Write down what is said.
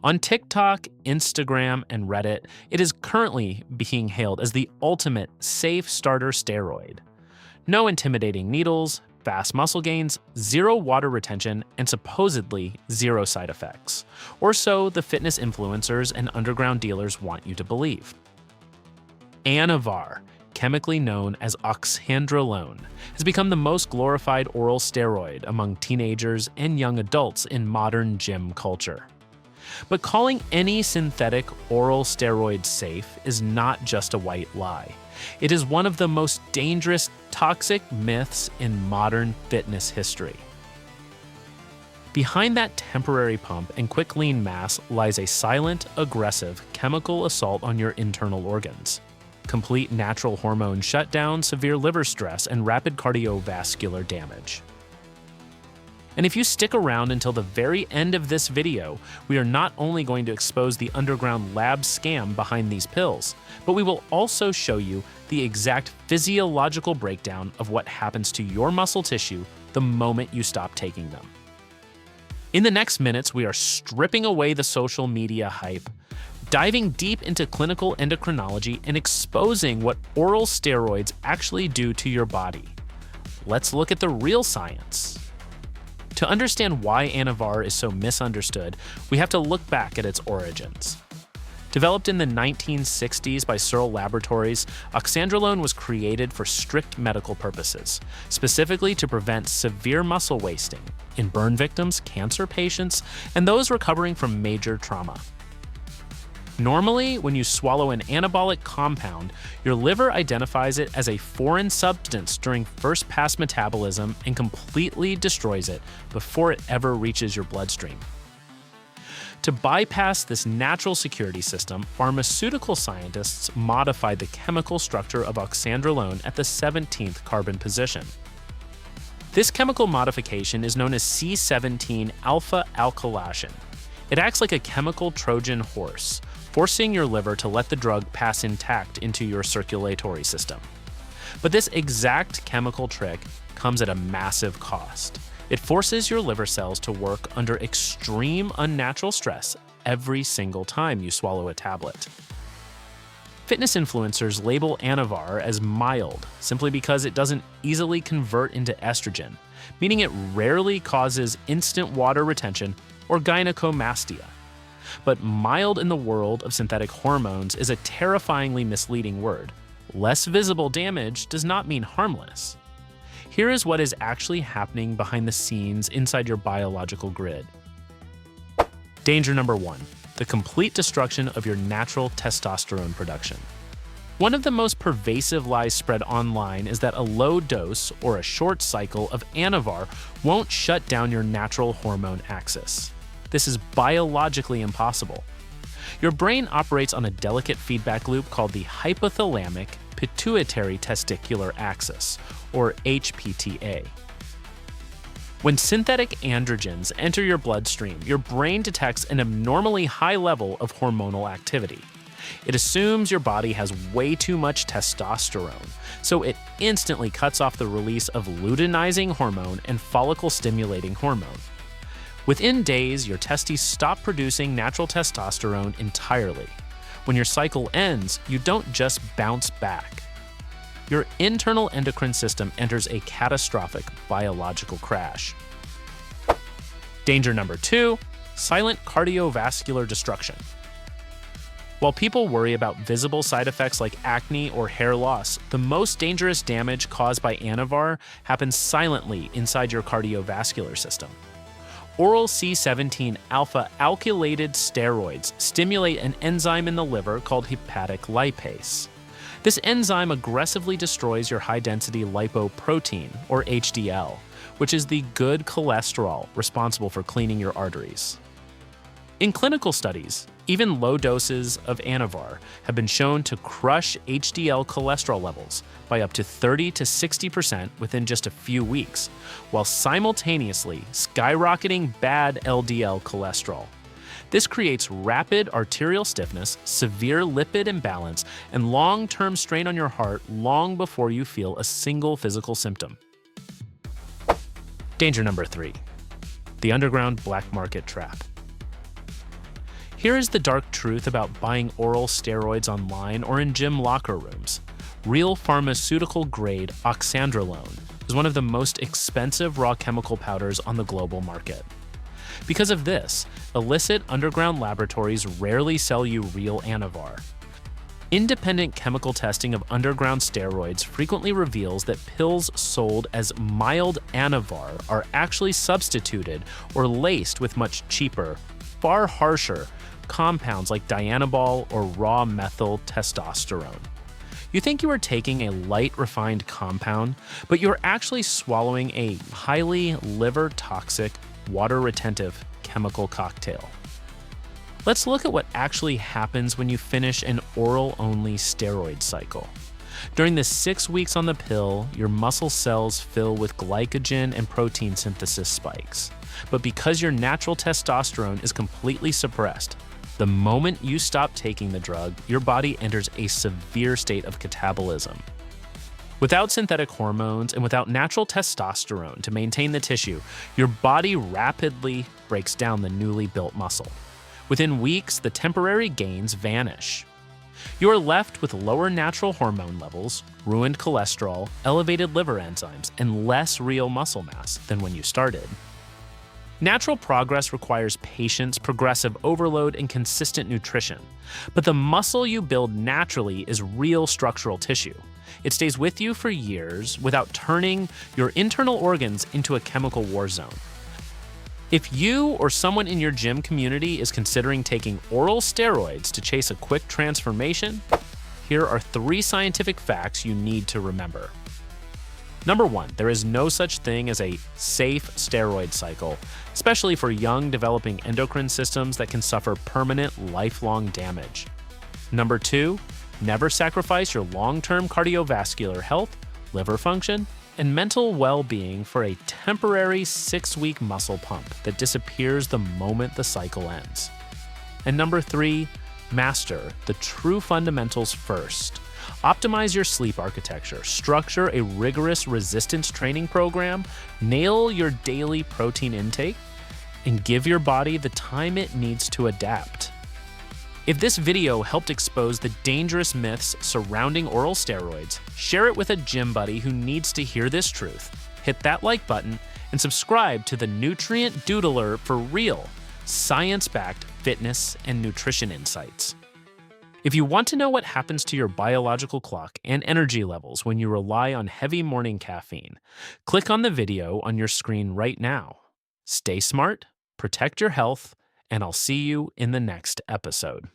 On TikTok, Instagram, and Reddit, it is currently being hailed as the ultimate safe starter steroid. No intimidating needles, fast muscle gains, zero water retention, and supposedly zero side effects. Or so the fitness influencers and underground dealers want you to believe. Anavar, chemically known as Oxandrolone, has become the most glorified oral steroid among teenagers and young adults in modern gym culture. But calling any synthetic oral steroid safe is not just a white lie. It is one of the most dangerous, toxic myths in modern fitness history. Behind that temporary pump and quick lean mass lies a silent, aggressive chemical assault on your internal organs. Complete natural hormone shutdown, severe liver stress, and rapid cardiovascular damage. And if you stick around until the very end of this video, we are not only going to expose the underground lab scam behind these pills, but we will also show you the exact physiological breakdown of what happens to your muscle tissue the moment you stop taking them. In the next minutes, we are stripping away the social media hype, diving deep into clinical endocrinology, and exposing what oral steroids actually do to your body. Let's look at the real science. To understand why Anavar is so misunderstood, we have to look back at its origins. Developed in the 1960s by Searle Laboratories, Oxandrolone was created for strict medical purposes, specifically to prevent severe muscle wasting in burn victims, cancer patients, and those recovering from major trauma. Normally, when you swallow an anabolic compound, your liver identifies it as a foreign substance during first-pass metabolism and completely destroys it before it ever reaches your bloodstream. To bypass this natural security system, pharmaceutical scientists modified the chemical structure of oxandrolone at the 17th carbon position. This chemical modification is known as C17 alpha alkylation. It acts like a chemical Trojan horse, forcing your liver to let the drug pass intact into your circulatory system. But this exact chemical trick comes at a massive cost. It forces your liver cells to work under extreme unnatural stress every single time you swallow a tablet. Fitness influencers label Anavar as mild simply because it doesn't easily convert into estrogen, meaning it rarely causes instant water retention or gynecomastia. But mild in the world of synthetic hormones is a terrifyingly misleading word. Less visible damage does not mean harmless. Here is what is actually happening behind the scenes inside your biological grid. Danger number 1, the complete destruction of your natural testosterone production. One of the most pervasive lies spread online is that a low dose or a short cycle of Anavar won't shut down your natural hormone axis. This is biologically impossible. Your brain operates on a delicate feedback loop called the hypothalamic pituitary testicular axis, or HPTA. When synthetic androgens enter your bloodstream, your brain detects an abnormally high level of hormonal activity. It assumes your body has way too much testosterone, so it instantly cuts off the release of luteinizing hormone and follicle-stimulating hormone. Within days, your testes stop producing natural testosterone entirely. When your cycle ends, you don't just bounce back. Your internal endocrine system enters a catastrophic biological crash. Danger number 2, silent cardiovascular destruction. While people worry about visible side effects like acne or hair loss, the most dangerous damage caused by Anavar happens silently inside your cardiovascular system. Oral C17 alpha alkylated steroids stimulate an enzyme in the liver called hepatic lipase. This enzyme aggressively destroys your high-density lipoprotein, or HDL, which is the good cholesterol responsible for cleaning your arteries. In clinical studies, even low doses of Anavar have been shown to crush HDL cholesterol levels by up to 30 to 60% within just a few weeks, while simultaneously skyrocketing bad LDL cholesterol. This creates rapid arterial stiffness, severe lipid imbalance, and long-term strain on your heart long before you feel a single physical symptom. Danger number 3, the underground black market trap. Here is the dark truth about buying oral steroids online or in gym locker rooms. Real pharmaceutical-grade Oxandrolone is one of the most expensive raw chemical powders on the global market. Because of this, illicit underground laboratories rarely sell you real Anavar. Independent chemical testing of underground steroids frequently reveals that pills sold as mild Anavar are actually substituted or laced with much cheaper, far harsher compounds like dianabol or raw methyl testosterone. You think you are taking a light refined compound, but you're actually swallowing a highly liver toxic, water retentive chemical cocktail. Let's look at what actually happens when you finish an oral-only steroid cycle. During the 6 weeks on the pill, your muscle cells fill with glycogen and protein synthesis spikes. But because your natural testosterone is completely suppressed, the moment you stop taking the drug, your body enters a severe state of catabolism. Without synthetic hormones and without natural testosterone to maintain the tissue, your body rapidly breaks down the newly built muscle. Within weeks, the temporary gains vanish. You are left with lower natural hormone levels, ruined cholesterol, elevated liver enzymes, and less real muscle mass than when you started. Natural progress requires patience, progressive overload, and consistent nutrition. But the muscle you build naturally is real structural tissue. It stays with you for years without turning your internal organs into a chemical war zone. If you or someone in your gym community is considering taking oral steroids to chase a quick transformation, here are 3 scientific facts you need to remember. Number 1, there is no such thing as a safe steroid cycle, especially for young developing endocrine systems that can suffer permanent, lifelong damage. Number 2, never sacrifice your long-term cardiovascular health, liver function, and mental well-being for a temporary 6-week muscle pump that disappears the moment the cycle ends. And number 3, master the true fundamentals first. Optimize your sleep architecture, structure a rigorous resistance training program, nail your daily protein intake, and give your body the time it needs to adapt. If this video helped expose the dangerous myths surrounding oral steroids, share it with a gym buddy who needs to hear this truth. Hit that like button and subscribe to the Nutrient Doodler for real, science-backed fitness and nutrition insights. If you want to know what happens to your biological clock and energy levels when you rely on heavy morning caffeine, click on the video on your screen right now. Stay smart, protect your health, and I'll see you in the next episode.